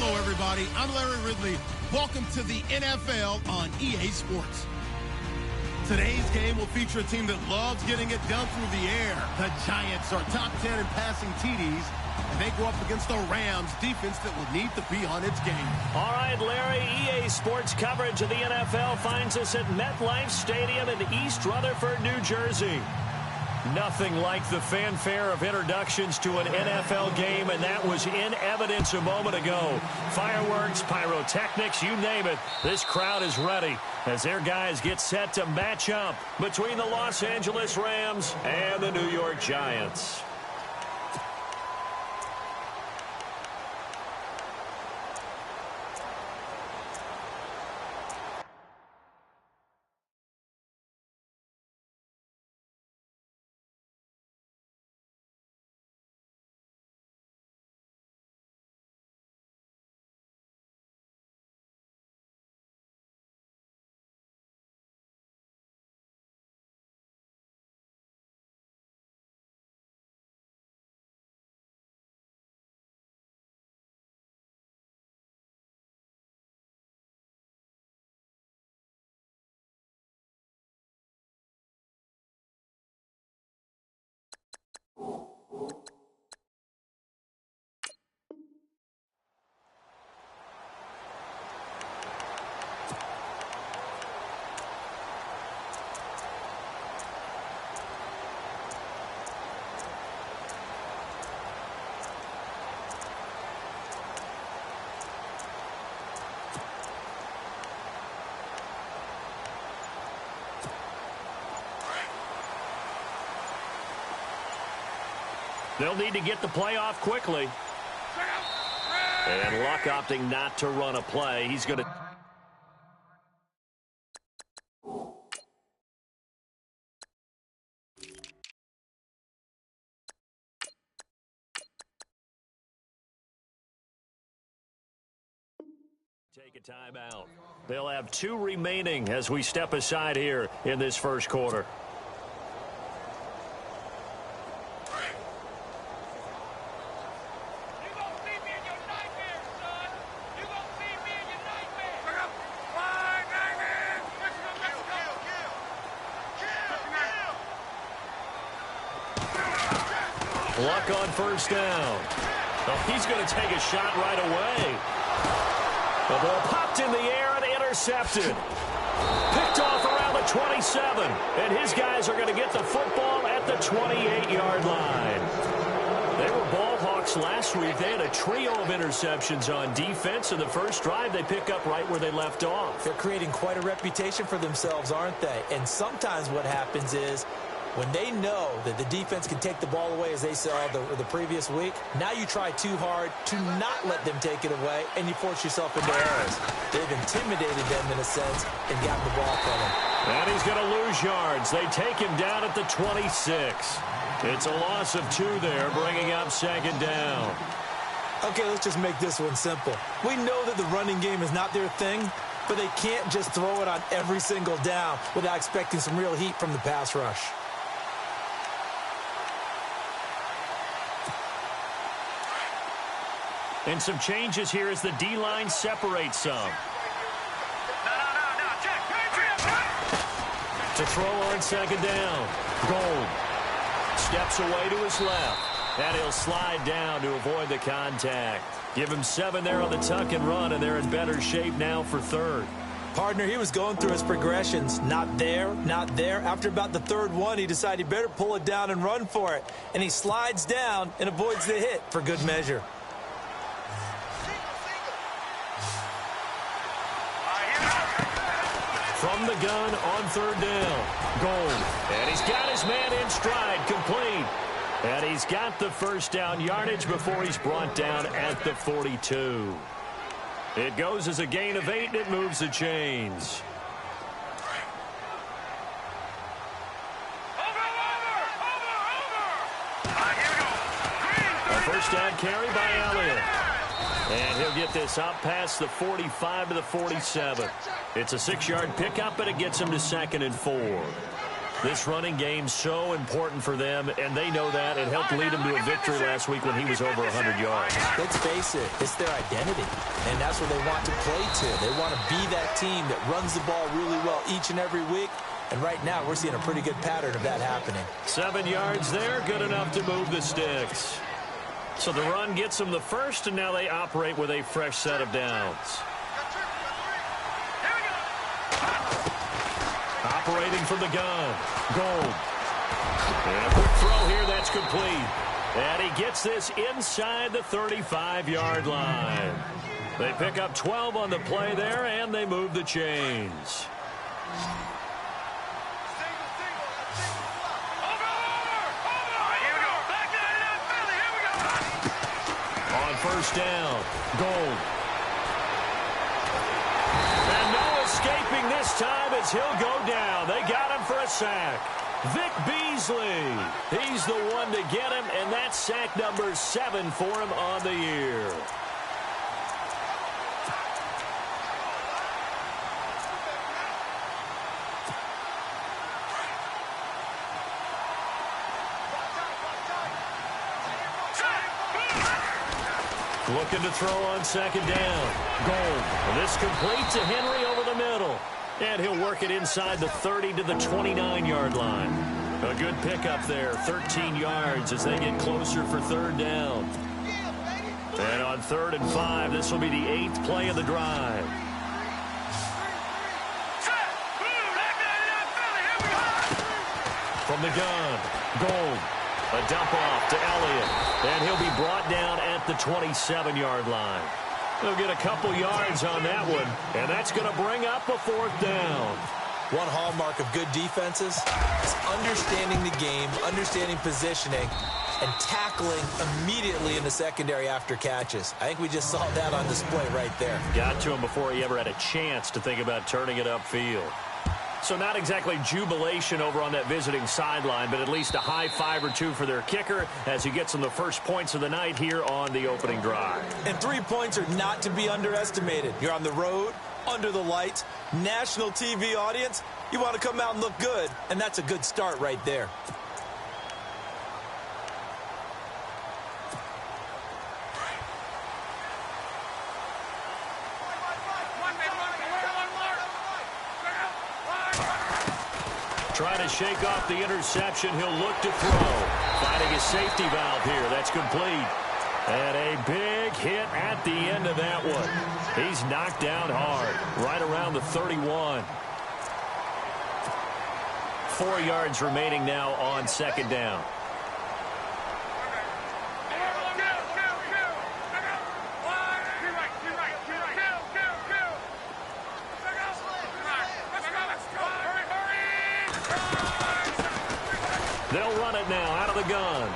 Hello, everybody. I'm Larry Ridley. Welcome to the NFL on EA Sports. Today's game will feature a team that loves getting it done through the air. The Giants are top 10 in passing TDs, and they go up against the Rams defense that will need to be on its game. All right, Larry, EA Sports coverage of the NFL finds us at MetLife Stadium in East Rutherford, New Jersey. Nothing like the fanfare of introductions to an NFL game, and that was in evidence a moment ago. Fireworks, pyrotechnics, you name it. This crowd is ready as their guys get set to match up between the Los Angeles Rams and the New York Giants. They'll need to get the play off quickly. And Luck opting not to run a play. He's going to... take a timeout. They'll have 2 remaining as we step aside here in this first quarter. Luck on first down. Oh, he's going to take a shot right away. The ball popped in the air and intercepted. Picked off around the 27. And his guys are going to get the football at the 28-yard line. They were ball hawks last week. They had a trio of interceptions on defense. In the first drive, they pick up right where they left off. They're creating quite a reputation for themselves, aren't they? And sometimes what happens is, when they know that the defense can take the ball away, as they saw the previous week, now you try too hard to not let them take it away, and you force yourself into errors. They've intimidated them in a sense and gotten the ball from them. And he's going to lose yards. They take him down at the 26. It's a loss of 2 there, bringing up second down. Okay, let's just make this one simple. We know that the running game is not their thing, but they can't just throw it on every single down without expecting some real heat from the pass rush. And some changes here as the D-line separates some. To throw on second down. Gold steps away to his left. And he'll slide down to avoid the contact. Give him 7 there on the tuck and run, and they're in better shape now for third. Partner, he was going through his progressions. Not there, not there. After about the third one, he decided he better pull it down and run for it. And he slides down and avoids the hit for good measure. From the gun on third down. Gold. And he's got his man in stride, complete. And he's got the first down yardage before he's brought down at the 42. It goes as a gain of 8, and it moves the chains. A first down carry by Elliott. And he'll get this up past the 45 to the 47. It's a 6-yard pickup, but it gets him to 2nd and 4. This running game's so important for them, and they know that. It helped lead them to a victory last week when he was over 100 yards. Let's face it, it's their identity, and that's what they want to play to. They want to be that team that runs the ball really well each and every week, and right now we're seeing a pretty good pattern of that happening. 7 yards there, good enough to move the sticks. So the run gets them the first, and now they operate with a fresh set of downs. Operating from the gun, Gold. And a quick throw here, that's complete. And he gets this inside the 35-yard line. They pick up 12 on the play there, and they move the chains. On first down, Gold. And no escaping this time as he'll go down. They got him for a sack. Vic Beasley. He's the one to get him, and that's sack number 7 for him on the year. Looking to throw on second down. Gold. This complete to Henry over the middle. And he'll work it inside the 30 to the 29-yard line. A good pickup there, 13 yards as they get closer for third down. And on 3rd and 5, this will be the 8th play of the drive. From the gun, Gold. A dump off to Elliott. And he'll be brought down at the 27-yard line. He'll get a couple yards on that one, and that's going to bring up a 4th down. One hallmark of good defenses is understanding the game, understanding positioning, and tackling immediately in the secondary after catches. I think we just saw that on display right there. Got to him before he ever had a chance to think about turning it upfield. So not exactly jubilation over on that visiting sideline, but at least a high 5 or 2 for their kicker as he gets them the first points of the night here on the opening drive. And 3 points are not to be underestimated. You're on the road, under the lights, national TV audience. You want to come out and look good, and that's a good start right there. Trying to shake off the interception. He'll look to throw. Finding a safety valve here. That's complete. And a big hit at the end of that one. He's knocked down hard. Right around the 31. 4 yards remaining now on second down. They'll run it now out of the gun.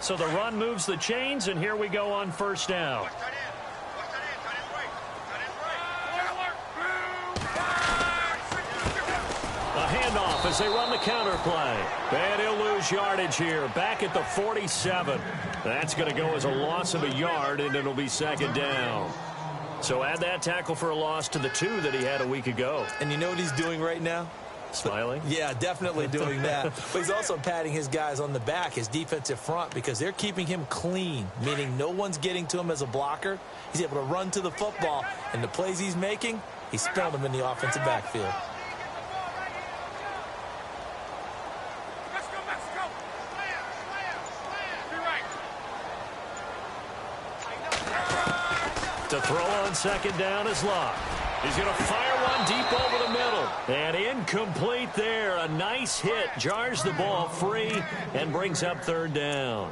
So the run moves the chains, and here we go on first down. Handoff as they run the counter play. And he'll lose yardage here. Back at the 47. That's going to go as a loss of a yard, and it'll be second down. So add that tackle for a loss to the 2 that he had a week ago. And you know what he's doing right now? Smiling? Yeah, definitely doing that. But he's also patting his guys on the back, his defensive front, because they're keeping him clean, meaning no one's getting to him as a blocker. He's able to run to the football, and the plays he's making, he's spelled them in the offensive backfield. To throw on second down is Locke. He's going to fire one deep over the middle. And incomplete there. A nice hit. Jars the ball free and brings up third down.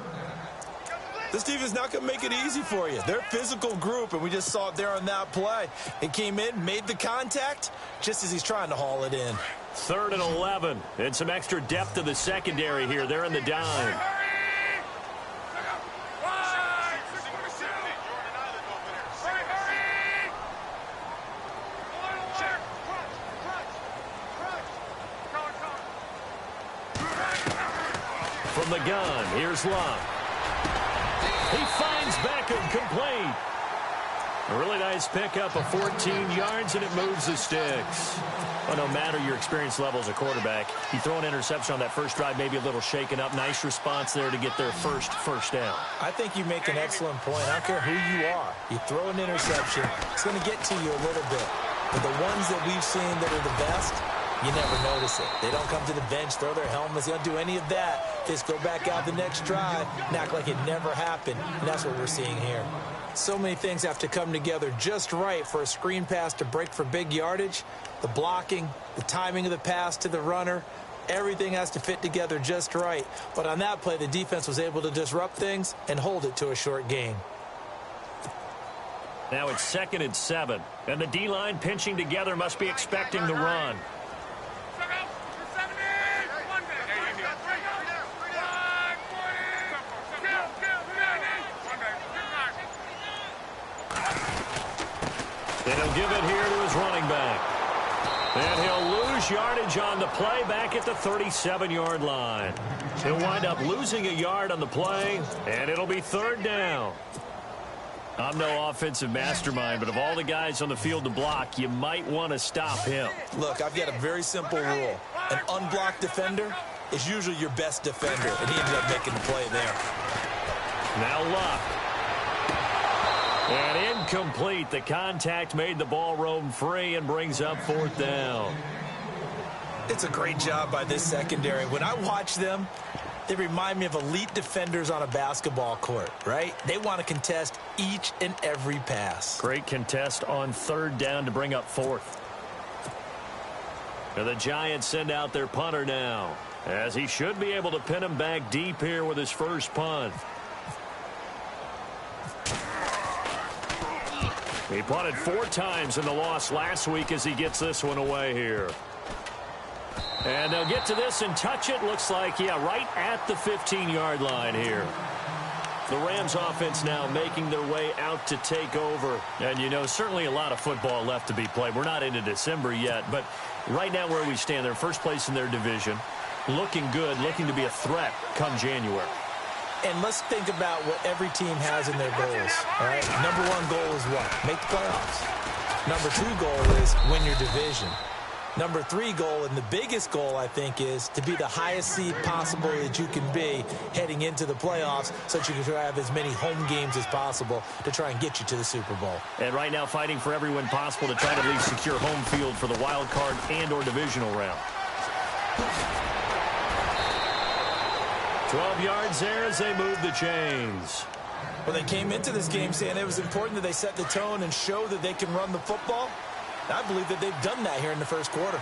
This defense not going to make it easy for you. They're a physical group, and we just saw it there on that play. It came in, made the contact, just as he's trying to haul it in. 3rd and 11. And some extra depth to the secondary here. They're in the dime. From the gun, here's Love. He finds Beckham complete. A really nice pickup of 14 yards, and it moves the sticks. Well, no matter your experience level as a quarterback, you throw an interception on that first drive, maybe a little shaken up. Nice response there to get their first down. I think you make an excellent point. I don't care who you are. You throw an interception, it's going to get to you a little bit. But the ones that we've seen that are the best, you never notice it. They don't come to the bench, throw their helmets. They don't do any of that. They just go back out the next drive and act like it never happened. And that's what we're seeing here. So many things have to come together just right for a screen pass to break for big yardage. The blocking, the timing of the pass to the runner, everything has to fit together just right. But on that play, the defense was able to disrupt things and hold it to a short gain. Now it's 2nd and 7, and the D-line pinching together must be expecting the run. And he'll give it here to his running back. And he'll lose yardage on the play back at the 37-yard line. He'll wind up losing a yard on the play, and it'll be 3rd down. I'm no offensive mastermind, but of all the guys on the field to block, you might want to stop him. Look, I've got a very simple rule. An unblocked defender is usually your best defender, and he ended up making the play there. Now Luck. And incomplete. The contact made the ball roam free and brings up 4th down. It's a great job by this secondary. When I watch them, they remind me of elite defenders on a basketball court, right? They want to contest each and every pass. Great contest on 3rd down to bring up 4th. And the Giants send out their punter now, as he should be able to pin him back deep here with his first punt. He punted 4 times in the loss last week as he gets this one away here. And they'll get to this and touch it. Looks like, yeah, right at the 15-yard line here. The Rams offense now making their way out to take over. And, you know, certainly a lot of football left to be played. We're not into December yet, but right now where we stand, they're first place in their division. Looking good, looking to be a threat come January. And let's think about what every team has in their goals, all right? Number 1 goal is what? Make the playoffs. Number 2 goal is win your division. Number 3 goal, and the biggest goal, I think, is to be the highest seed possible that you can be heading into the playoffs so that you can have as many home games as possible to try and get you to the Super Bowl. And right now fighting for every win possible to try to at least secure home field for the wild card and or divisional round. 12 yards there as they move the chains. Well, they came into this game saying it was important that they set the tone and show that they can run the football. I believe that they've done that here in the first quarter.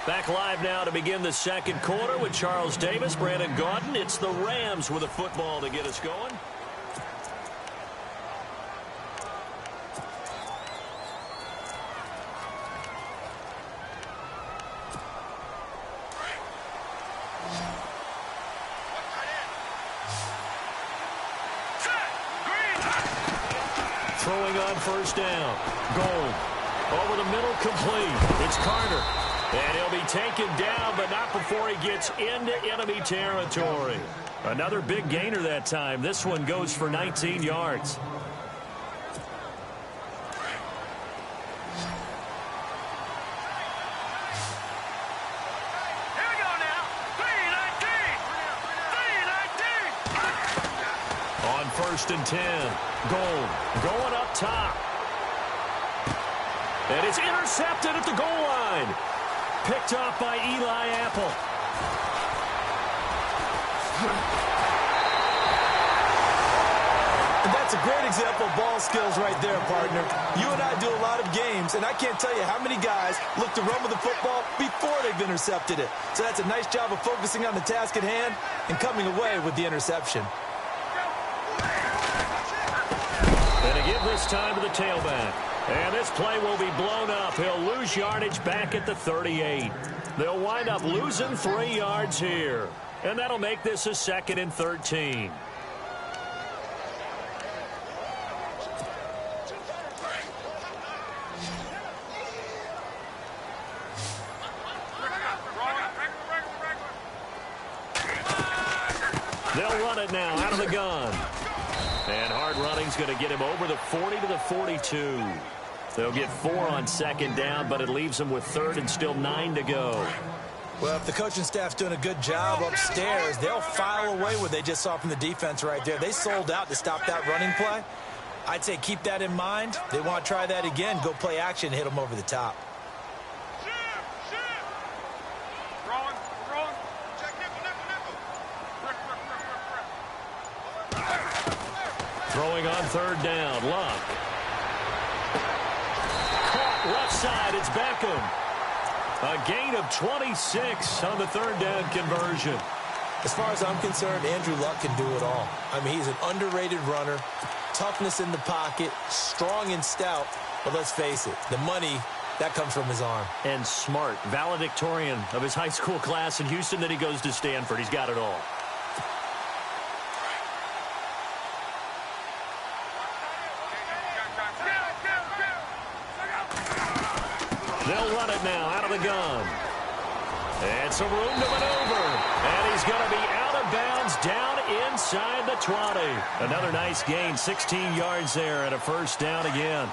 Back live now to begin the second quarter with Charles Davis, Brandon Gaudin. It's the Rams with a football to get us going. Throwing on first down. Gold. Over the middle, complete. It's Carter. And he'll be taken down, but not before he gets into enemy territory. Another big gainer that time. This one goes for 19 yards. First and 10. Gold going up top. And it's intercepted at the goal line. Picked off by Eli Apple. And that's a great example of ball skills right there, partner. You and I do a lot of games, and I can't tell you how many guys look to run with the football before they've intercepted it. So that's a nice job of focusing on the task at hand and coming away with the interception. And to give this time to the tailback. And this play will be blown up. He'll lose yardage back at the 38. They'll wind up losing 3 yards here. And that'll make this a 2nd and 13. They'll run it now out of the gun. And hard running's going to get him over the 40 to the 42. They'll get 4 on second down, but it leaves them with third and still 9 to go. Well, if the coaching staff's doing a good job upstairs, they'll file away what they just saw from the defense right there. They sold out to stop that running play. I'd say keep that in mind. They want to try that again. Go play action, hit them over the top. Throwing on third down, Luck. Caught left side, it's Beckham. A gain of 26 on the third down conversion. As far as I'm concerned, Andrew Luck can do it all. I mean, he's an underrated runner, toughness in the pocket, strong and stout. But let's face it, the money, that comes from his arm. And smart, valedictorian of his high school class in Houston, then he goes to Stanford. He's got it all. They'll run it now out of the gun. And some room to maneuver. And he's going to be out of bounds down inside the 20. Another nice gain, 16 yards there and a first down again.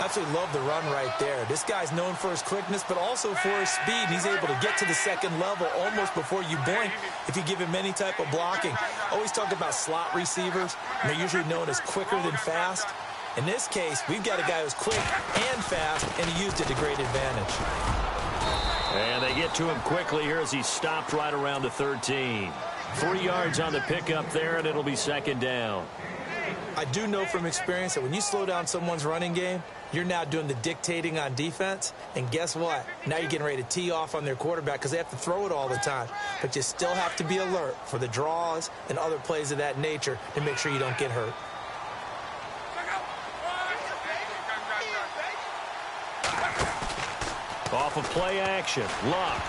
Absolutely love the run right there. This guy's known for his quickness, but also for his speed. He's able to get to the second level almost before you blink if you give him any type of blocking. Always talk about slot receivers, and they're usually known as quicker than fast. In this case, we've got a guy who's quick and fast, and he used it to great advantage. And they get to him quickly here as he stopped right around the 13. 3 yards on the pickup there, and it'll be second down. I do know from experience that when you slow down someone's running game, you're now doing the dictating on defense. And guess what? Now you're getting ready to tee off on their quarterback because they have to throw it all the time. But you still have to be alert for the draws and other plays of that nature to make sure you don't get hurt. Off of play action, Luck.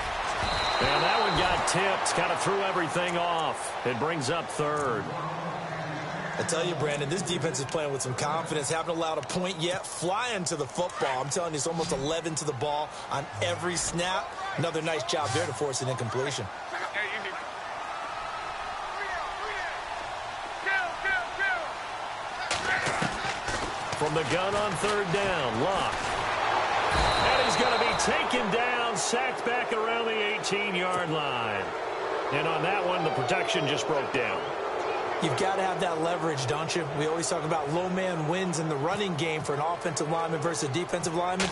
And that one got tipped, kind of threw everything off. It brings up third. I tell you, Brandon, this defense is playing with some confidence. Haven't allowed a point yet. Flying to the football. I'm telling you, it's almost 11 to the ball on every snap. Another nice job there to force an incompletion. From the gun on third down, Luck. And he's going to be taken down, sacked back around the 18-yard line. And on that one, the protection just broke down. You've got to have that leverage, don't you? We always talk about low man wins in the running game for an offensive lineman versus a defensive lineman.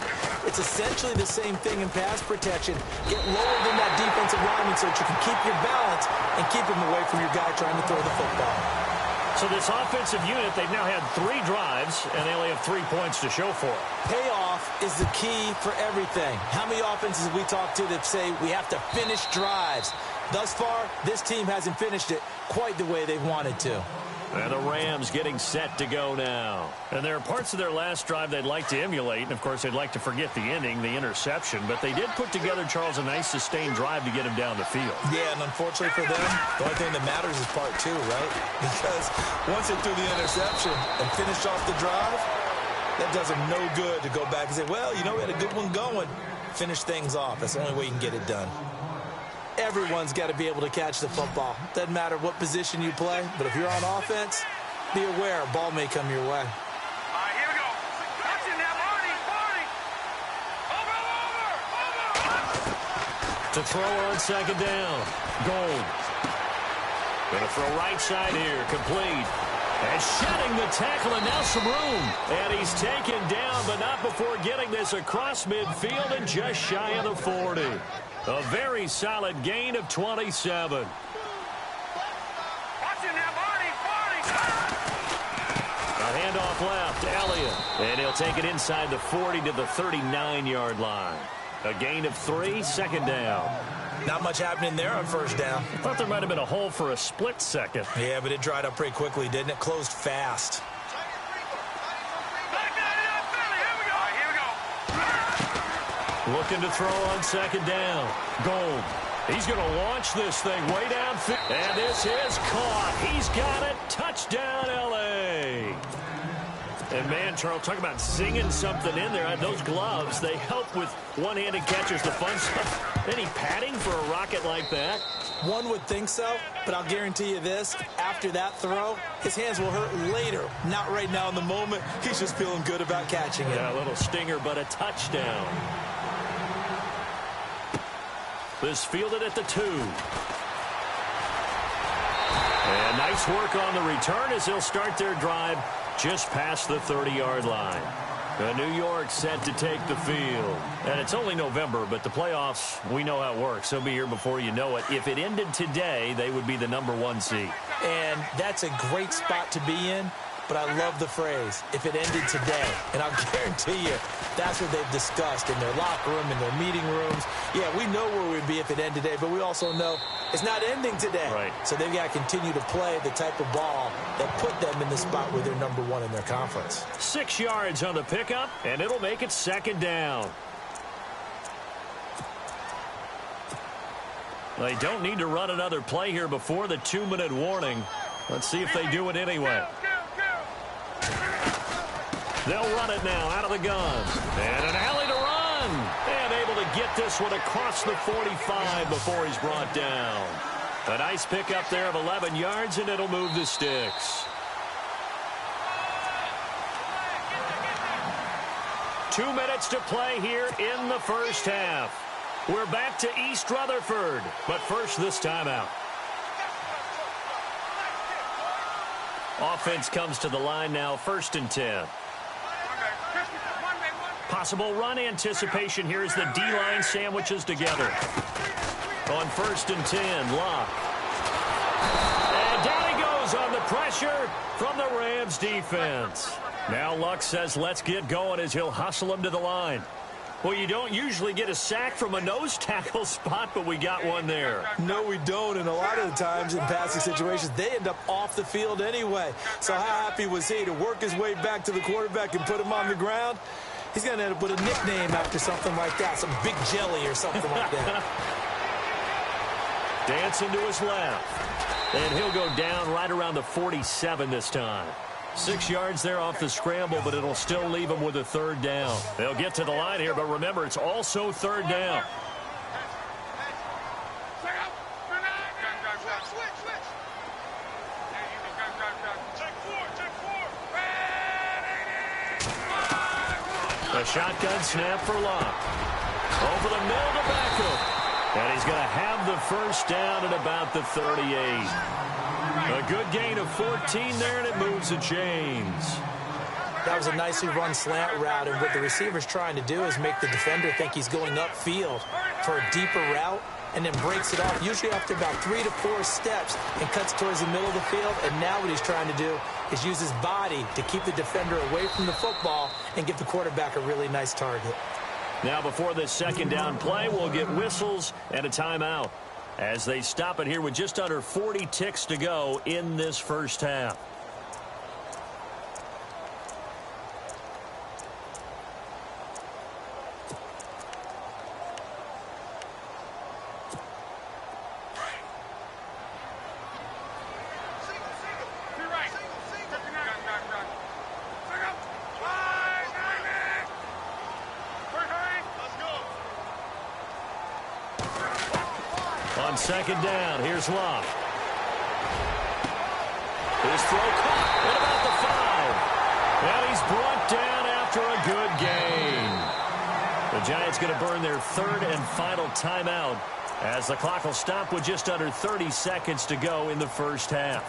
It's essentially the same thing in pass protection. Get lower than that defensive lineman so that you can keep your balance and keep him away from your guy trying to throw the football. So this offensive unit, they've now had 3 drives, and they only have 3 points to show for it. Payoff is the key for everything. How many offenses have we talked to that say we have to finish drives? Thus far, this team hasn't finished it quite the way they wanted to. And the Rams getting set to go now. And there are parts of their last drive they'd like to emulate. And, of course, they'd like to forget the ending, the interception. But they did put together, Charles, a nice sustained drive to get him down the field. Yeah, and unfortunately for them, the only thing that matters is part 2, right? Because once they threw the interception and finished off the drive, that does them no good to go back and say, well, you know, we had a good one going. Finish things off. That's the only way you can get it done. Everyone's got to be able to catch the football. Doesn't matter what position you play, but if you're on offense, be aware a ball may come your way. All right, here we go. Touching that, Marty. Over. To throw on second down. Gold. Going to throw right side here. Complete. And shedding the tackle, and now some room. And he's taken down, but not before getting this across midfield and just shy of the 40. A very solid gain of 27. A handoff left to Elliott. And he'll take it inside the 40 to the 39-yard line. A gain of 3, second down. Not much happening there on first down. I thought there might have been a hole for a split second. Yeah, but it dried up pretty quickly, didn't it? Closed fast. Looking to throw on second down. Gold. He's going to launch this thing way downfield. And this is caught. He's got it. Touchdown, L.A. And, man, Charles, talk about singing something in there. Those gloves, they help with one-handed catches, the fun stuff. Any padding for a rocket like that? One would think so, but I'll guarantee you this. After that throw, his hands will hurt later. Not right now in the moment. He's just feeling good about catching it. Yeah, a little stinger, but a touchdown. This fielded at the 2. And nice work on the return as he'll start their drive just past the 30-yard line. New York set to take the field. And it's only November, but the playoffs, we know how it works. They'll be here before you know it. If it ended today, they would be the #1 seed. And that's a great spot to be in. But I love the phrase, if it ended today. And I'll guarantee you, that's what they've discussed in their locker room, in their meeting rooms. Yeah, we know where we'd be if it ended today, but we also know it's not ending today. Right. So they've got to continue to play the type of ball that put them in the spot where they're #1 in their conference. 6 yards on the pickup, and it'll make it 2nd down. They don't need to run another play here before the 2-minute warning. Let's see if they do it anyway. They'll run it now out of the gun. And an alley to run. And able to get this one across the 45 before he's brought down. A nice pickup there of 11 yards, and it'll move the sticks. 2 minutes to play here in the first half. We're back to East Rutherford, but first this timeout. Offense comes to the line now, 1st and 10. Possible run anticipation here as the D-line sandwiches together. On 1st and 10, Locke. And down he goes on the pressure from the Rams defense. Now Luck says let's get going as he'll hustle him to the line. Well, you don't usually get a sack from a nose tackle spot, but we got one there. No, we don't, and a lot of the times in passing situations, they end up off the field anyway. So how happy was he to work his way back to the quarterback and put him on the ground? He's going to end up with a nickname after something like that, some Big Jelly or something like that. Dancing to his left, and he'll go down right around the 47 this time. 6 yards there off the scramble, but it'll still leave him with a 3rd down. They'll get to the line here, but remember, it's also 3rd down. A shotgun snap for Locke. Over the middle to Beckham. And he's going to have the 1st down at about the 38. A good gain of 14 there, and it moves the chains. That was a nicely run slant route, and what the receiver's trying to do is make the defender think he's going upfield for a deeper route, and then breaks it off, usually after about 3 to 4 steps, and cuts towards the middle of the field. And now what he's trying to do is use his body to keep the defender away from the football and give the quarterback a really nice target. Now before this 2nd down play, we'll get whistles and a timeout as they stop it here with just under 40 ticks to go in this first half. On 2nd down, here's Locke. His throw caught at about the 5. And he's brought down after a good gain. The Giants going to burn their 3rd and final timeout as the clock will stop with just under 30 seconds to go in the first half.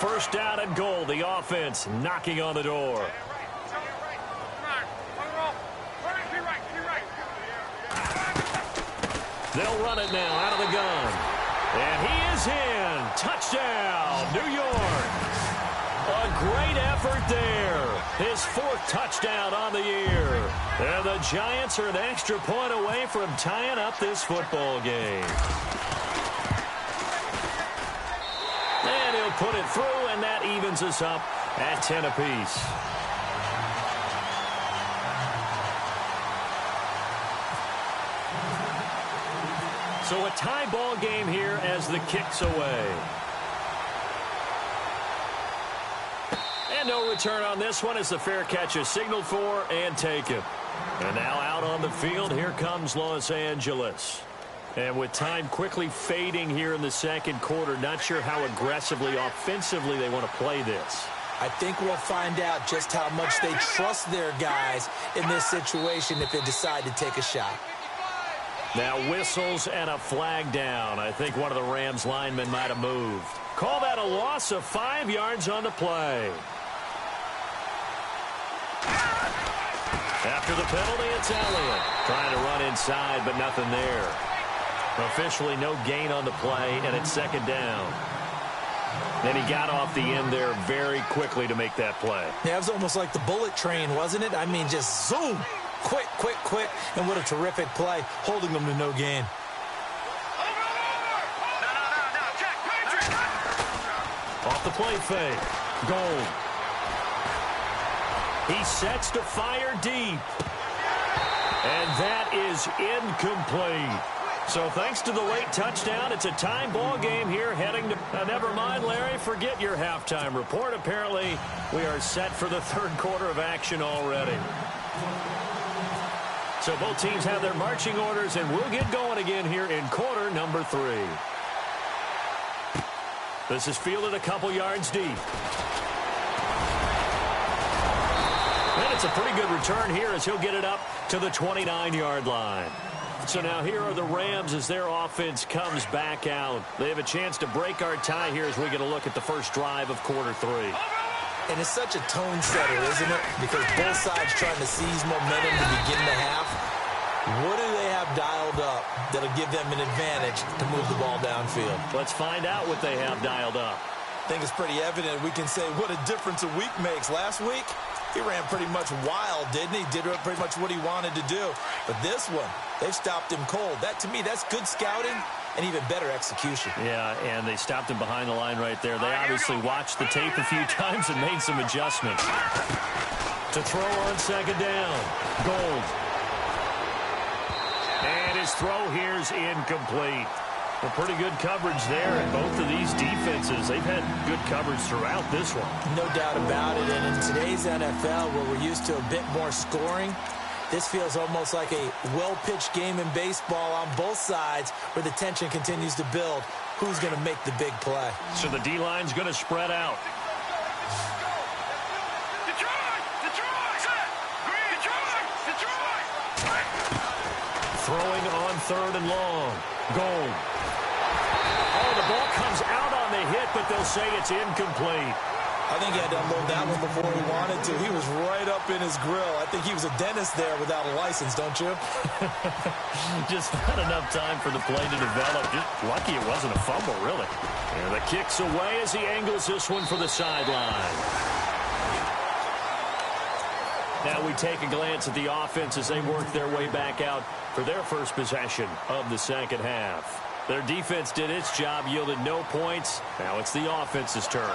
1st down and goal, the offense knocking on the door. They'll run it now out of the gun. And he is in. Touchdown, New York. A great effort there. His 4th touchdown on the year. And the Giants are an extra point away from tying up this football game. And he'll put it through, and that evens us up at 10 apiece. So a tie ball game here as the kick's away. And And no return on this one as the fair catch is signaled for and taken. And now out on the field, here comes Los Angeles. And with time quickly fading here in the second quarter, not sure how aggressively, offensively they want to play this. I think we'll find out just how much they trust their guys in this situation if they decide to take a shot. Now whistles and a flag down. I think one of the Rams linemen might have moved. Call that a loss of 5 yards on the play. After the penalty, it's Elliott. Trying to run inside, but nothing there. Officially no gain on the play, and it's second down. And he got off the end there very quickly to make that play. Yeah, it was almost like the bullet train, wasn't it? I mean, just zoom. Quick, quick, quick. And what a terrific play, holding them to no gain. Off the play fake. Gold. He sets to fire deep. And that is incomplete. So thanks to the late touchdown, it's a tie ball game here heading to... never mind, Larry, forget your halftime report. Apparently, we are set for the third quarter of action already. So both teams have their marching orders, and we'll get going again here in quarter number 3. This is fielded a couple yards deep. And it's a pretty good return here as he'll get it up to the 29-yard line. So now here are the Rams as their offense comes back out. They have a chance to break our tie here as we get a look at the first drive of quarter 3. And it's such a tone setter, isn't it? Because both sides trying to seize momentum to begin the half. What do they have dialed up that'll give them an advantage to move the ball downfield? Let's find out what they have dialed up. I think it's pretty evident. We can say what a difference a week makes. Last week, he ran pretty much wild, didn't he? Did pretty much what he wanted to do. But this one, they've stopped him cold. That, to me, that's good scouting and even better execution. Yeah, and they stopped him behind the line right there. They obviously watched the tape a few times and made some adjustments. To throw on second down. Gold. And his throw here's incomplete. Well, pretty good coverage there, and both of these defenses, they've had good coverage throughout this one. No doubt about it, and in today's NFL, where we're used to a bit more scoring, this feels almost like a well-pitched game in baseball on both sides where the tension continues to build. Who's going to make the big play? So the D-line's going to spread out. Throwing on third and long. Gold. Oh, the ball comes out on the hit, but they'll say it's incomplete. I think he had to unload that one before he wanted to. He was right up in his grill. I think he was a dentist there without a license, don't you? Just not enough time for the play to develop. Just lucky it wasn't a fumble, really. And the kick's away as he angles this one for the sideline. Now we take a glance at the offense as they work their way back out for their first possession of the second half. Their defense did its job, yielded no points. Now it's the offense's turn.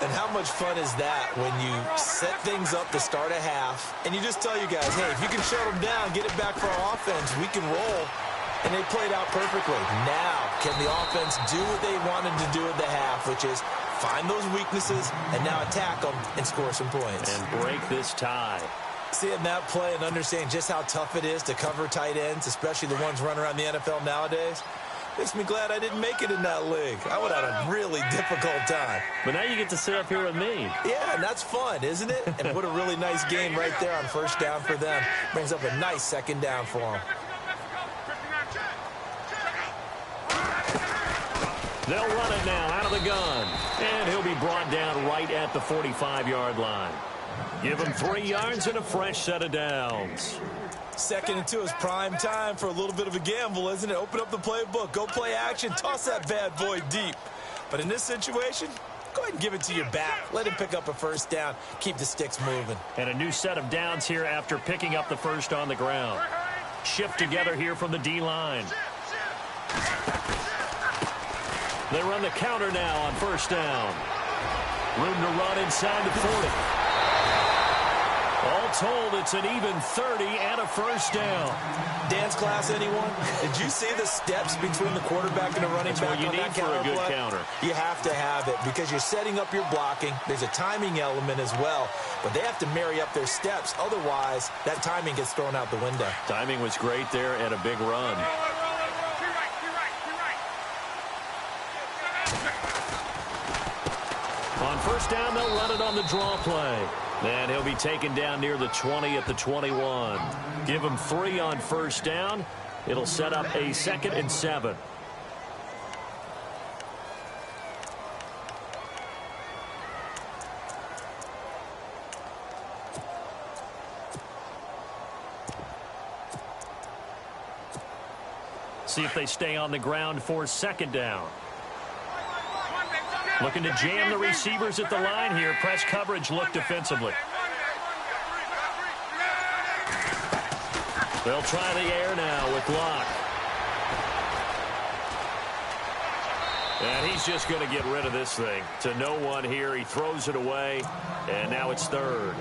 And how much fun is that when you set things up to start a half and you just tell you guys, hey, if you can shut them down, get it back for our offense, we can roll. And they played out perfectly. Now, can the offense do what they wanted to do at the half, which is find those weaknesses and now attack them and score some points. And break this tie. Seeing that play and understanding just how tough it is to cover tight ends, especially the ones running around the NFL nowadays, makes me glad I didn't make it in that league. I would have had a really difficult time. But now you get to sit up here with me. Yeah, and that's fun, isn't it? And what a really nice game right there on first down for them. Brings up a nice second down for them. They'll run it now out of the gun. And he'll be brought down right at the 45-yard line. Give him 3 yards and a fresh set of downs. Second and 2 is prime time for a little bit of a gamble, isn't it? Open up the playbook, go play action, toss that bad boy deep. But in this situation, go ahead and give it to your back. Let him pick up a first down. Keep the sticks moving. And a new set of downs here after picking up the first on the ground. Shift together here from the D-line. They run the counter now on first down. Room to run inside the 40. All told, it's an even 30 and a first down. Dance class, anyone? Did you see the steps between the quarterback and the running back what you on need that for a good counter? You have to have it because you're setting up your blocking. There's a timing element as well, but they have to marry up their steps. Otherwise, that timing gets thrown out the window. Timing was great there and a big run. On first down, they'll run it on the draw play. And he'll be taken down near the 20 at the 21. Give him 3 on first down. It'll set up a 2nd and 7. See if they stay on the ground for 2nd down. Looking to jam the receivers at the line here. Press coverage look defensively. They'll try the air now with Locke. And he's just going to get rid of this thing. To no one here. He throws it away. And now it's 3rd.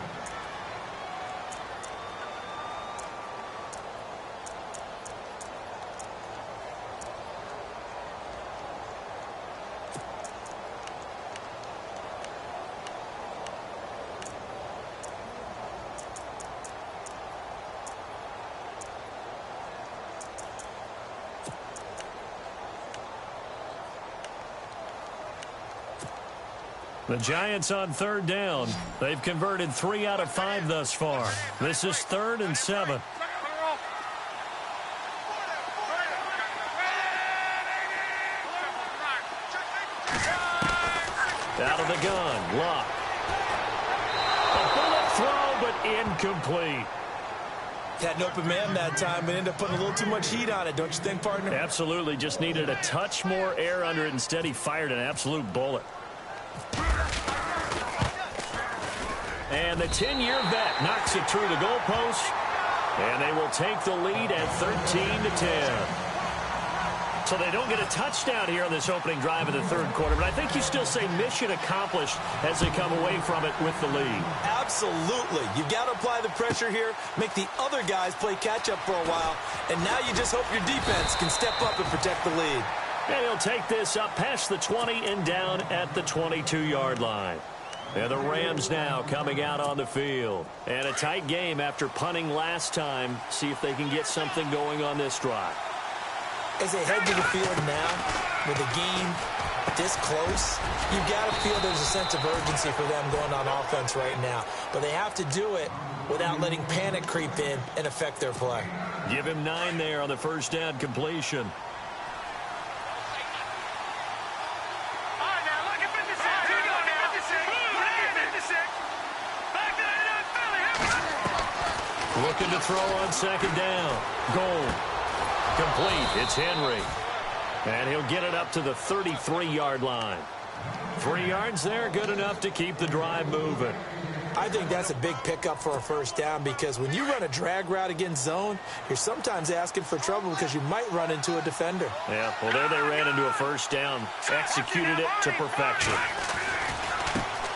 The Giants on 3rd down. They've converted 3 out of 5 thus far. This is 3rd and 7. Out of the gun, Locke. A bullet throw, but incomplete. Had an open man that time, but ended up putting a little too much heat on it, don't you think, partner? Absolutely. Just needed a touch more air under it. Instead, he fired an absolute bullet. And the 10-year vet knocks it through the goalpost. And they will take the lead at 13-10. So they don't get a touchdown here on this opening drive of the 3rd quarter. But I think you still say mission accomplished as they come away from it with the lead. Absolutely. You've got to apply the pressure here, make the other guys play catch-up for a while. And now you just hope your defense can step up and protect the lead. And he'll take this up past the 20 and down at the 22-yard line. And the Rams now coming out on the field. And a tight game after punting last time. See if they can get something going on this drive. As they head to the field now, with the game this close, you've got to feel there's a sense of urgency for them going on offense right now. But they have to do it without letting panic creep in and affect their play. Give him 9 there on the first down completion. Looking to throw on 2nd down. Goal. Complete. It's Henry. And he'll get it up to the 33-yard line. 3 yards there, good enough to keep the drive moving. I think that's a big pickup for a first down because when you run a drag route against zone, you're sometimes asking for trouble because you might run into a defender. Yeah, well, there they ran into a first down. Executed it to perfection.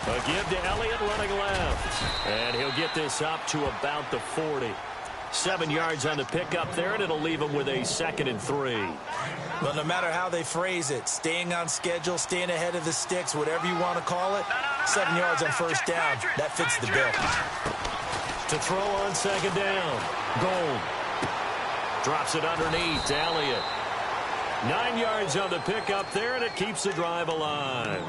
A give to Elliott running left. And he'll get this up to about the 40. 7 yards on the pickup there, and it'll leave him with a 2nd and 3. Well, no matter how they phrase it, staying on schedule, staying ahead of the sticks, whatever you want to call it, 7 yards on first down, that fits the bill. To throw on 2nd down. Gold. Drops it underneath to Elliott. 9 yards on the pickup there, and it keeps the drive alive.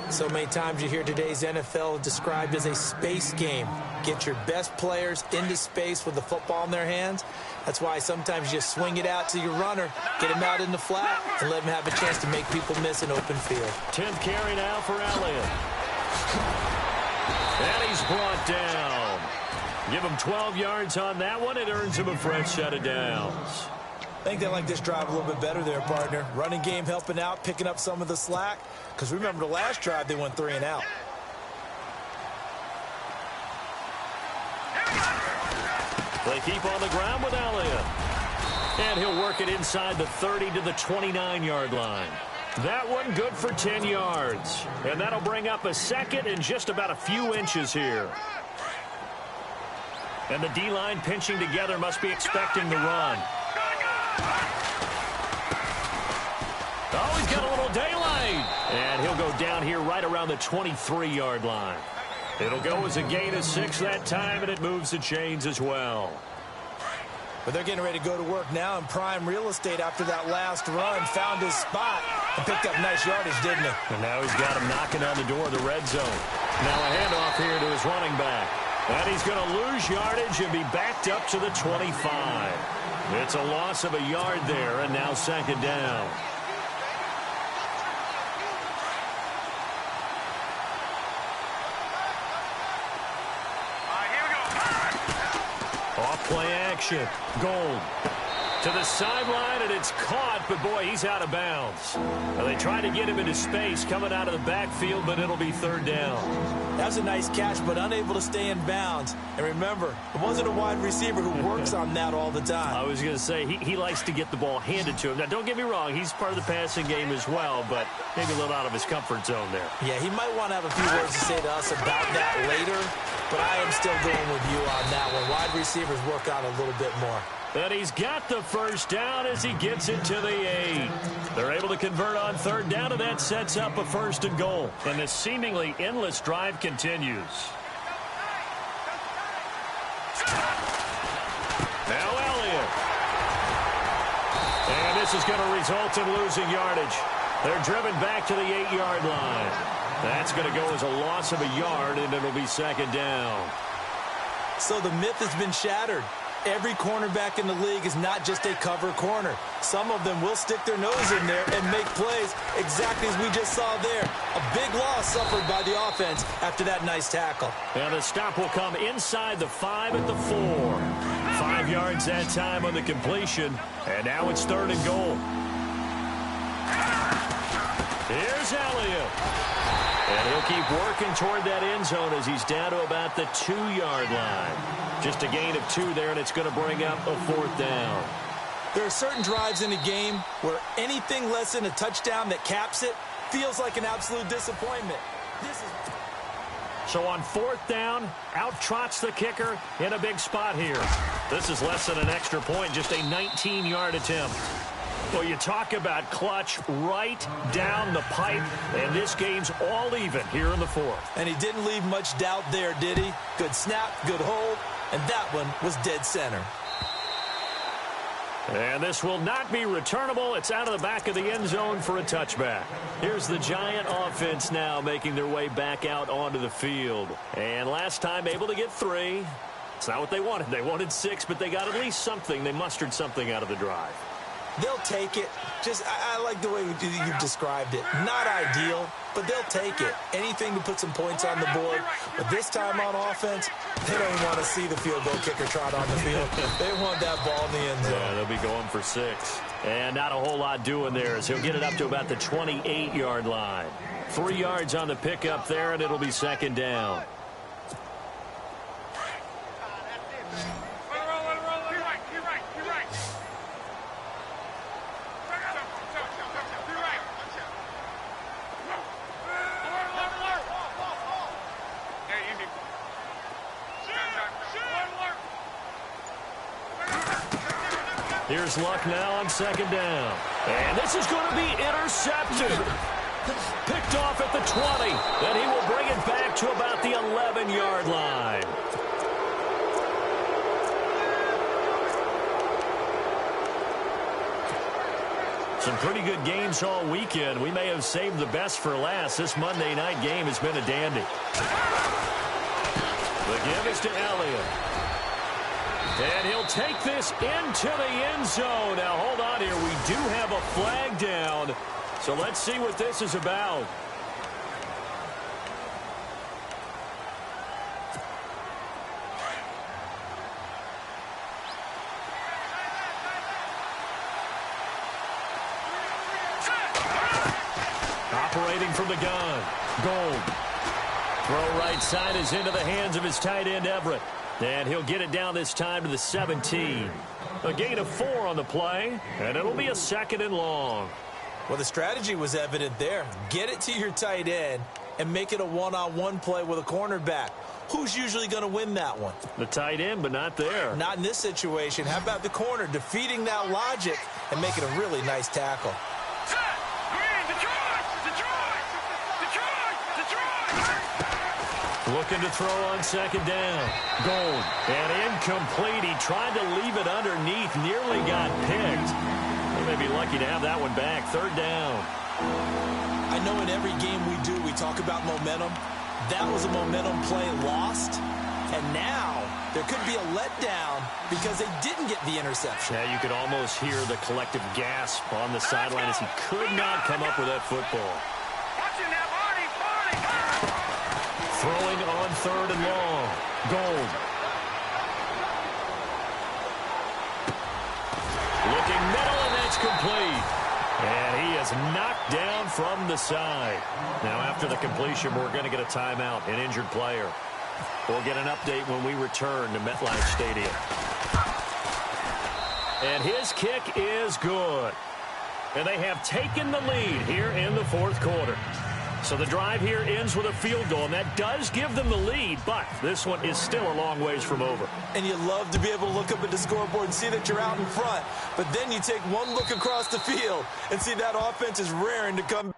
So many times you hear today's NFL described as a space game. Get your best players into space with the football in their hands. That's why sometimes you just swing it out to your runner, get him out in the flat, and let him have a chance to make people miss an open field. 10th carry now for Elliott. And he's brought down. Give him 12 yards on that one. It earns him a fresh set of downs. I think they like this drive a little bit better there, partner. Running game helping out, picking up some of the slack. Because remember the last drive, they went 3 and out. They keep on the ground with Elliott. And he'll work it inside the 30 to the 29-yard line. That one good for 10 yards. And that'll bring up a 2nd and just about a few inches here. And the D-line pinching together must be expecting the run. Oh, he's got a little daylight. And he'll go down here right around the 23-yard line. It'll go as a gain of 6 that time, and it moves the chains as well. But they're getting ready to go to work now in prime real estate after that last run. Found his spot and picked up nice yardage, didn't he? And now he's got him knocking on the door of the red zone. Now a handoff here to his running back. And he's going to lose yardage and be backed up to the 25. It's a loss of a yard there, and now second down. Off-play action. Gold. To the sideline, and it's caught, but boy, he's out of bounds. Well, they try to get him into space coming out of the backfield, but it'll be third down. That was a nice catch, but unable to stay in bounds. And remember, it wasn't a wide receiver who works on that all the time. I was going to say, he likes to get the ball handed to him. Now, don't get me wrong, he's part of the passing game as well, but maybe a little out of his comfort zone there. Yeah, he might want to have a few words to say to us about that later, but I am still going with you on that one. Wide receivers work on a little bit more. And he's got the first down as he gets it to the 8. They're able to convert on third down, and that sets up a first and goal. And the seemingly endless drive continues. Now Elliott. And this is going to result in losing yardage. They're driven back to the 8-yard line. That's going to go as a loss of a yard, and it'll be second down. So the myth has been shattered. Every cornerback in the league is not just a cover corner. Some of them will stick their nose in there and make plays exactly as we just saw there. A big loss suffered by the offense after that nice tackle. And the stop will come inside the 5 at the 4. 5 yards that time on the completion. And now it's third and goal. Here's Elliott. And he'll keep working toward that end zone as he's down to about the 2-yard line. Just a gain of 2 there, and it's going to bring up a fourth down. There are certain drives in a game where anything less than a touchdown that caps it feels like an absolute disappointment. So on fourth down, out trots the kicker in a big spot here. This is less than an extra point, just a 19-yard attempt. Well, you talk about clutch right down the pipe, and this game's all even here in the fourth. And he didn't leave much doubt there, did he? Good snap, good hold, and that one was dead center. And this will not be returnable. It's out of the back of the end zone for a touchback. Here's the Giant offense now making their way back out onto the field. And last time able to get 3. It's not what they wanted. They wanted 6, but they got at least something. They mustered something out of the drive. They'll take it. I like the way you've described it. Not ideal, but they'll take it. Anything to put some points on the board. But this time on offense, they don't even want to see the field goal kicker trot on the field. They want that ball in the end zone. Yeah, they'll be going for 6. And not a whole lot doing there as he'll get it up to about the 28-yard line. 3 yards on the pickup there, and it'll be second down. Here's Luck now on second down. And this is going to be intercepted. Picked off at the 20. Then he will bring it back to about the 11-yard line. Some pretty good games all weekend. We may have saved the best for last. This Monday night game has been a dandy. The give is to Elliott. And he'll take this into the end zone. Now, hold on here. We do have a flag down. So let's see what this is about. Operating from the gun. Gold. Throw right side is into the hands of his tight end, Everett. And he'll get it down this time to the 17. A gain of 4 on the play, and it'll be a second and long. Well, the strategy was evident there. Get it to your tight end, and make it a one-on-one play with a cornerback. Who's usually going to win that one? The tight end, but not there. Not in this situation. How about the corner defeating that logic and making a really nice tackle? Looking to throw on second down. Gold. And incomplete. He tried to leave it underneath. Nearly got picked. They may be lucky to have that one back. Third down. I know in every game we do, we talk about momentum. That was a momentum play lost. And now there could be a letdown because they didn't get the interception. Yeah, you could almost hear the collective gasp on the sideline as he could not come up with that football. Throwing on third and long. Gold. Looking middle, and that's complete. And he is knocked down from the side. Now, after the completion, we're going to get a timeout, an injured player. We'll get an update when we return to MetLife Stadium. And his kick is good. And they have taken the lead here in the fourth quarter. So the drive here ends with a field goal, and that does give them the lead, but this one is still a long ways from over. And you love to be able to look up at the scoreboard and see that you're out in front, but then you take one look across the field and see that offense is raring to come.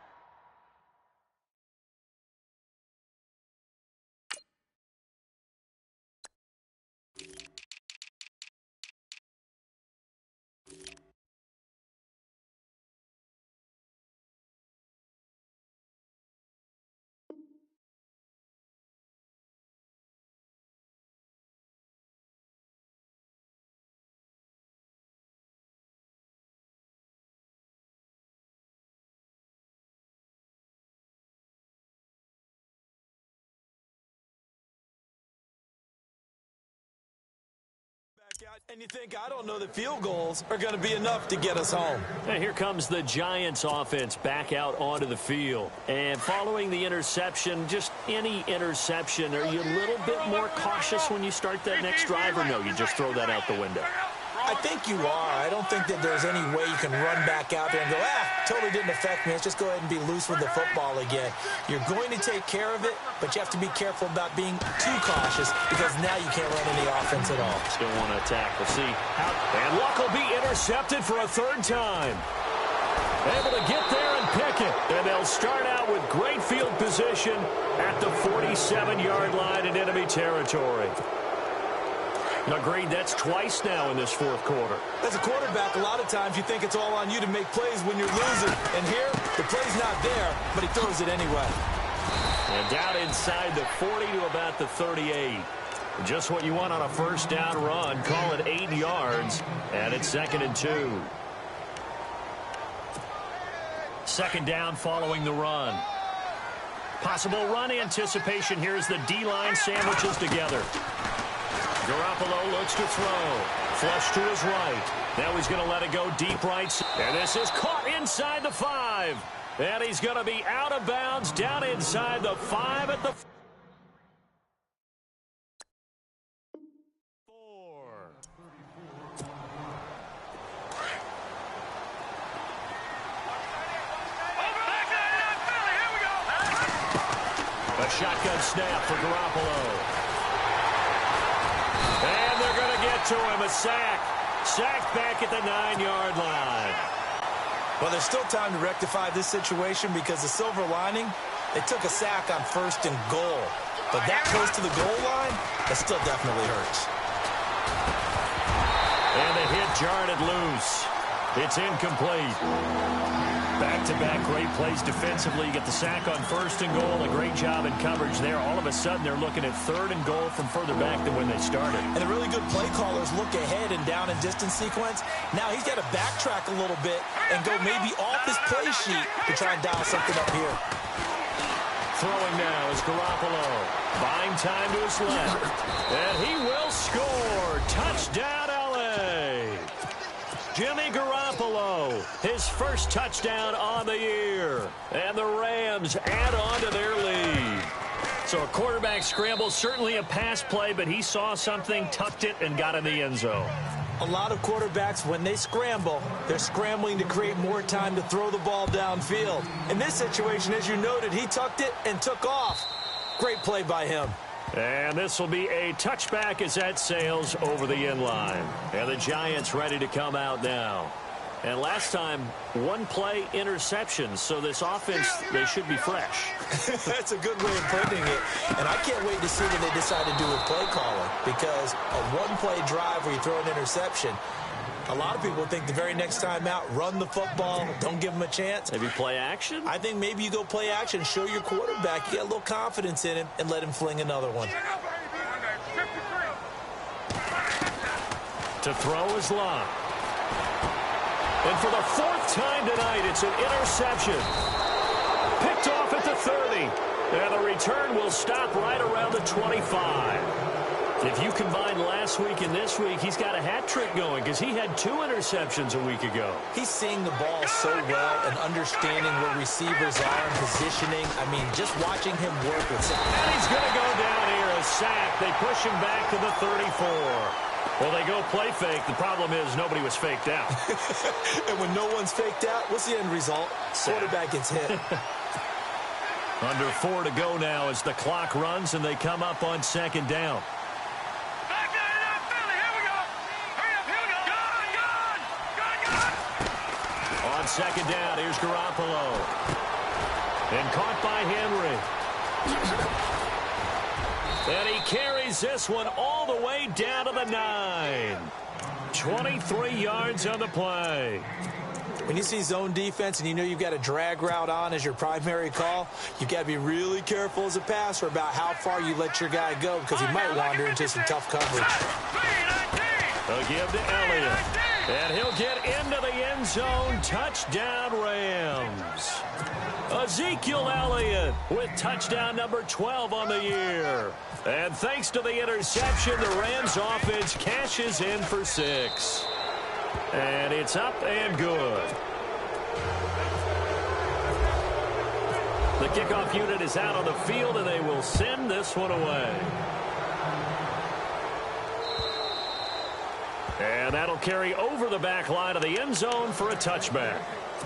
And you think, I don't know that field goals are going to be enough to get us home. And here comes the Giants offense back out onto the field. And following the interception, just any interception, are you a little bit more cautious when you start that next drive, or no, you just throw that out the window? I think you are. I don't think that there's any way you can run back out there and go, totally didn't affect me. Let's just go ahead and be loose with the football again. You're going to take care of it, but you have to be careful about being too cautious because now you can't run any offense at all. Still want to attack. We'll see. And Luck will be intercepted for a third time. Able to get there and pick it. And they'll start out with great field position at the 47-yard line in enemy territory. Agreed, that's twice now in this fourth quarter. As a quarterback, a lot of times you think it's all on you to make plays when you're losing. And here, the play's not there, but he throws it anyway. And down inside the 40 to about the 38. Just what you want on a first down run. Call it 8 yards, and it's 2nd and 2. Second down following the run. Possible run anticipation here as the D-line sandwiches together. Garoppolo looks to throw. Flush to his right. Now he's going to let it go deep right. And this is caught inside the 5. And he's going to be out of bounds down inside the 5 at the 4. A shotgun snap for Garoppolo. And they're going to get to him. A sack. Sacked back at the 9-yard line. Well, there's still time to rectify this situation because the silver lining, they took a sack on 1st and goal. But that close to the goal line, that still definitely hurts. And the hit jarred it loose. It's incomplete. Back-to-back great plays defensively. You get the sack on 1st and goal. A great job in coverage there. All of a sudden, they're looking at 3rd and goal from further back than when they started. And the really good play callers look ahead and down and distance sequence. Now he's got to backtrack a little bit and go maybe off his play sheet to try and dial something up here. Throwing now is Garoppolo. Buying time to his left. And he will score. Touchdown, L.A. Jimmy Garoppolo, his first touchdown on the year. And the Rams add on to their lead. So a quarterback scramble, certainly a pass play, but he saw something, tucked it, and got in the end zone. A lot of quarterbacks, when they scramble, they're scrambling to create more time to throw the ball downfield. In this situation, as you noted, he tucked it and took off. Great play by him. And this will be a touchback as that sails over the end line. And the Giants ready to come out now. And last time, one play interception. So this offense, they should be fresh. That's a good way of putting it. And I can't wait to see what they decide to do with play calling. Because a one-play drive where you throw an interception, a lot of people think the very next time out, run the football, don't give them a chance. Maybe play action? I think maybe you go play action, show your quarterback, you get a little confidence in him, and let him fling another one. To throw is Locke. And for the fourth time tonight, it's an interception. Picked off at the 30. And the return will stop right around the 25. If you combine last week and this week, he's got a hat trick going because he had 2 interceptions a week ago. He's seeing the ball so well and understanding where receivers are and positioning. I mean, just watching him work with some. And he's going to go down here, a sack. They push him back to the 34. Well, they go play fake. The problem is nobody was faked out. And when no one's faked out, what's the end result? Quarterback gets hit. Under 4 to go now as the clock runs and they come up on second down. On second down, here's Garoppolo. And caught by Henry. And he carries this one all the way down to the 9. 23 yards on the play. When you see zone defense and you know you've got a drag route on as your primary call, you've got to be really careful as a passer about how far you let your guy go because he might wander into some tough coverage. They'll give to Elliott. And he'll get into the end zone. Touchdown, Rams. Ezekiel Elliott with touchdown number 12 on the year. And thanks to the interception, the Rams offense cashes in for 6. And it's up and good. The kickoff unit is out on the field, and they will send this one away. And that'll carry over the back line of the end zone for a touchback.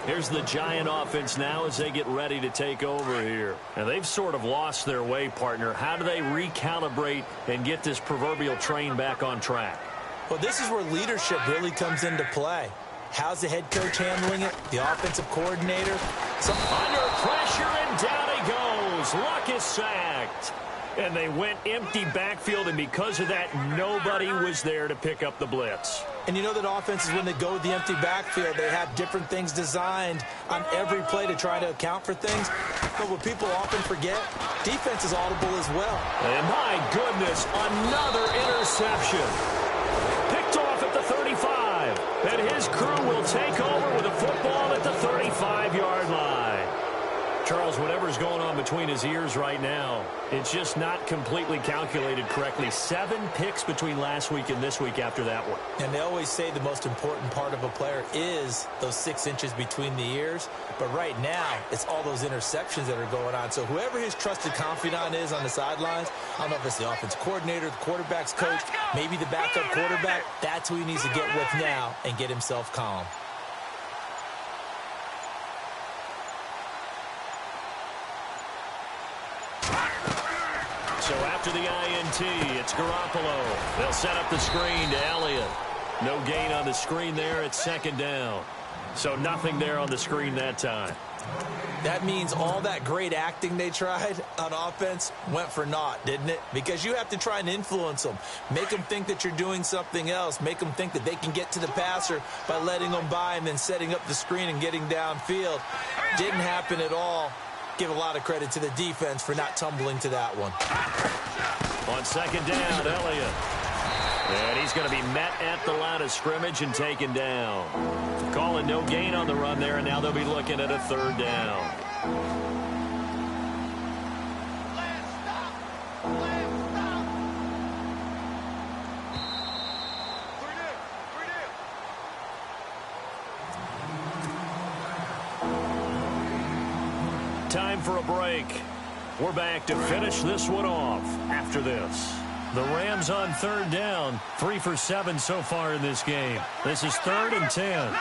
Here's the Giant offense now as they get ready to take over here. And they've sort of lost their way, partner. How do they recalibrate and get this proverbial train back on track? Well, this is where leadership really comes into play. How's the head coach handling it? The offensive coordinator? Under pressure, and down he goes. Luck is sacked. And they went empty backfield, and because of that, nobody was there to pick up the blitz. And you know that offenses, when they go with the empty backfield, they have different things designed on every play to try to account for things. But what people often forget, defense is audible as well. And my goodness, another interception. Picked off at the 35. And his crew will take over with a football at the 35-yard line. Charles, whatever's going on between his ears right now, it's just not completely calculated correctly. 7 picks between last week and this week after that one. And they always say the most important part of a player is those 6 inches between the ears. But right now, it's all those interceptions that are going on. So whoever his trusted confidant is on the sidelines, I don't know if it's the offensive coordinator, the quarterback's coach, maybe the backup quarterback, that's who he needs to get with now and get himself calm. So after the INT, it's Garoppolo. They'll set up the screen to Elliott. No gain on the screen there. It's second down. So nothing there on the screen that time. That means all that great acting they tried on offense went for naught, didn't it? Because you have to try and influence them. Make them think that you're doing something else. Make them think that they can get to the passer by letting them by and then setting up the screen and getting downfield. Didn't happen at all. Give a lot of credit to the defense for not tumbling to that one. On second down, Elliott. And he's going to be met at the line of scrimmage and taken down. Calling no gain on the run there, and now they'll be looking at a third down. Time for a break. We're back to finish this one off after this. The Rams on 3rd down, 3 for 7 so far in this game. This is 3rd and 10.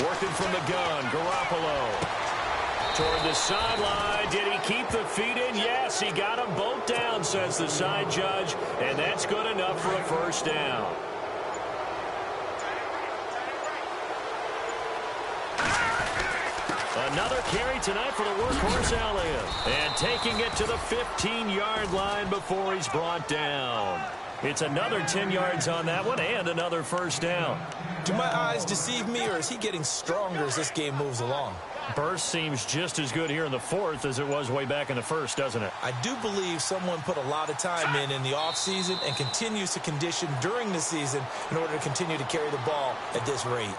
Working from the gun, Garoppolo. Toward the sideline. Did he keep the feet in? Yes, he got them both down, says the side judge. And that's good enough for a first down. Another carry tonight for the workhorse Elliott. And taking it to the 15-yard line before he's brought down. It's another 10 yards on that one and another first down. Do my eyes deceive me, or is he getting stronger as this game moves along? Burst seems just as good here in the 4th as it was way back in the 1st, doesn't it? I do believe someone put a lot of time in the offseason and continues to condition during the season in order to continue to carry the ball at this rate.